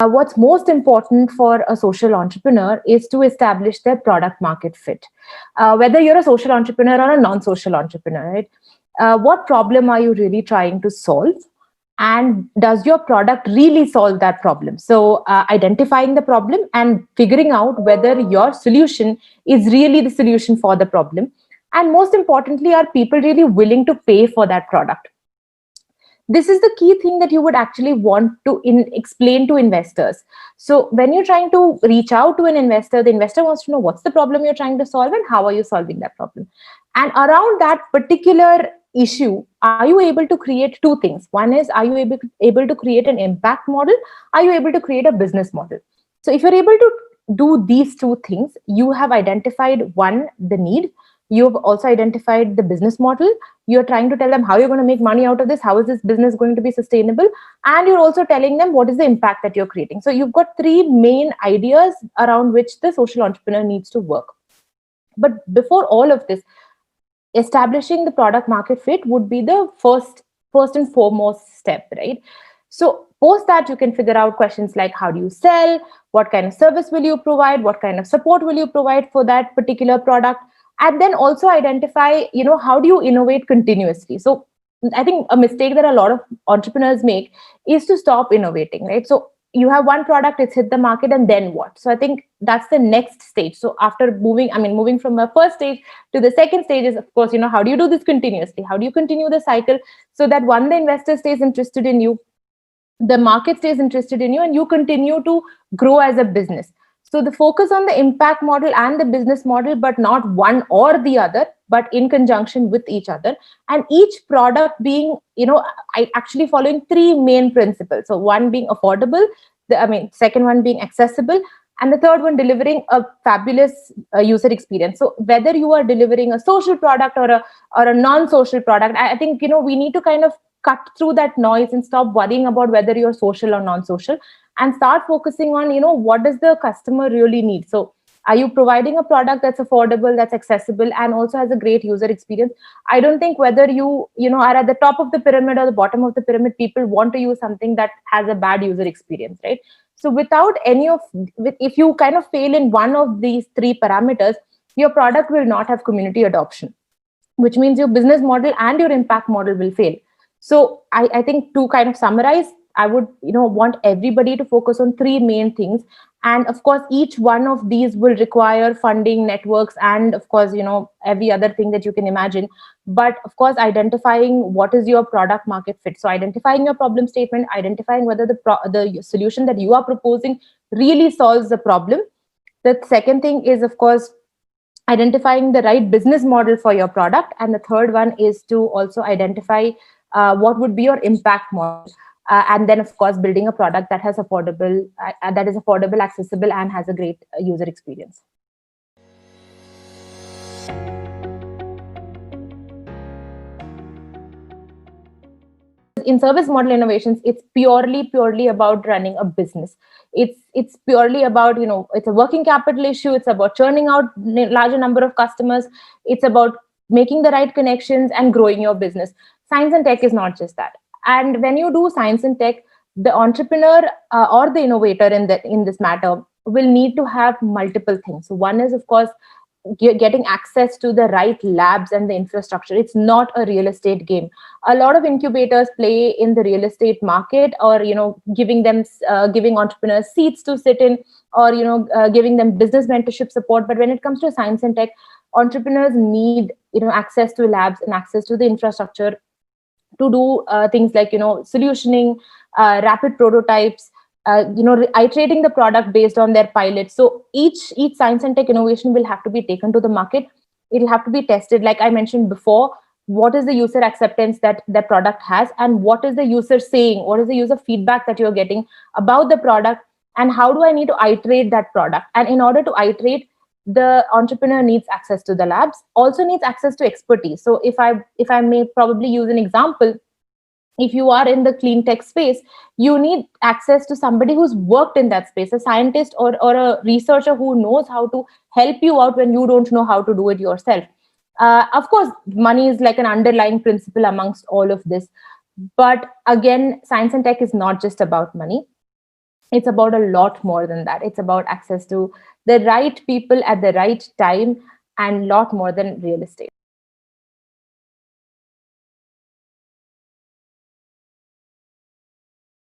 What's most important for a social entrepreneur is to establish their product market fit. Whether you're a social entrepreneur or a non-social entrepreneur, right? What problem are you really trying to solve? And does your product really solve that problem? So identifying the problem and figuring out whether your solution is really the solution for the problem. And most importantly, are people really willing to pay for that product? This is the key thing that you would actually want to explain to investors. So when you're trying to reach out to an investor, the investor wants to know what's the problem you're trying to solve and how are you solving that problem. And around that particular issue, are you able to create two things? One is, are you able to create an impact model? Are you able to create a business model? So if you're able to do these two things, you have identified one, the need. You've also identified the business model. You're trying to tell them how you're going to make money out of this, how is this business going to be sustainable, and you're also telling them what is the impact that you're creating. So you've got three main ideas around which the social entrepreneur needs to work. But before all of this, establishing the product market fit would be the first and foremost step, right? So post that, you can figure out questions like, how do you sell, what kind of service will you provide, what kind of support will you provide for that particular product, and then also identify, how do you innovate continuously. So I think a mistake that a lot of entrepreneurs make is to stop innovating, right? So you have one product, it's hit the market, and then what? So I think that's the next stage. So after moving from the first stage to the second stage is, of course, how do you do this continuously? How do you continue the cycle so that one, the investor stays interested in you, the market stays interested in you, and you continue to grow as a business. So the focus on the impact model and the business model, but not one or the other, but in conjunction with each other. And each product being, I actually following three main principles. So one being affordable, second one being accessible, and the third one delivering a fabulous user experience. So whether you are delivering a social product or a non-social product, I think we need to kind of cut through that noise and stop worrying about whether you're social or non-social, and start focusing on what does the customer really need. So are you providing a product that's affordable, that's accessible, and also has a great user experience? I don't think whether you are at the top of the pyramid or the bottom of the pyramid, people want to use something that has a bad user experience, right? So without if you kind of fail in one of these three parameters, your product will not have community adoption, which means your business model and your impact model will fail. So I think, to kind of summarize, I would want everybody to focus on three main things. And of course, each one of these will require funding, networks, and of course, every other thing that you can imagine. But of course, identifying what is your product market fit. So identifying your problem statement, identifying whether the solution that you are proposing really solves the problem. The second thing is, of course, identifying the right business model for your product. And the third one is to also identify what would be your impact model. And then, of course, building a product that is affordable, accessible, and has a great user experience. In service model innovations, it's purely about running a business. It's purely about, it's a working capital issue. It's about churning out larger number of customers. It's about making the right connections and growing your business. Science and tech is not just that. And when you do science and tech, the entrepreneur or the innovator in this matter will need to have multiple things. So one is, of course, getting access to the right labs and the infrastructure. It's not a real estate game. A lot of incubators play in the real estate market, or giving entrepreneurs seats to sit in, or giving them business mentorship support. But when it comes to science and tech, entrepreneurs need access to labs and access to the infrastructure to do things like solutioning, rapid prototypes, iterating the product based on their pilots. So each science and tech innovation will have to be taken to the market. It'll have to be tested, like I mentioned before. What is the user acceptance that the product has, and what is the user saying, what is the user feedback that you're getting about the product, and how do I need to iterate that product? And in order to iterate, the entrepreneur needs access to the labs, also needs access to expertise. So if I may probably use an example, if you are in the clean tech space, you need access to somebody who's worked in that space, a scientist or a researcher who knows how to help you out when you don't know how to do it yourself. Of course, money is like an underlying principle amongst all of this. But again, science and tech is not just about money. It's about a lot more than that. It's about access to the right people at the right time, and lot more than real estate.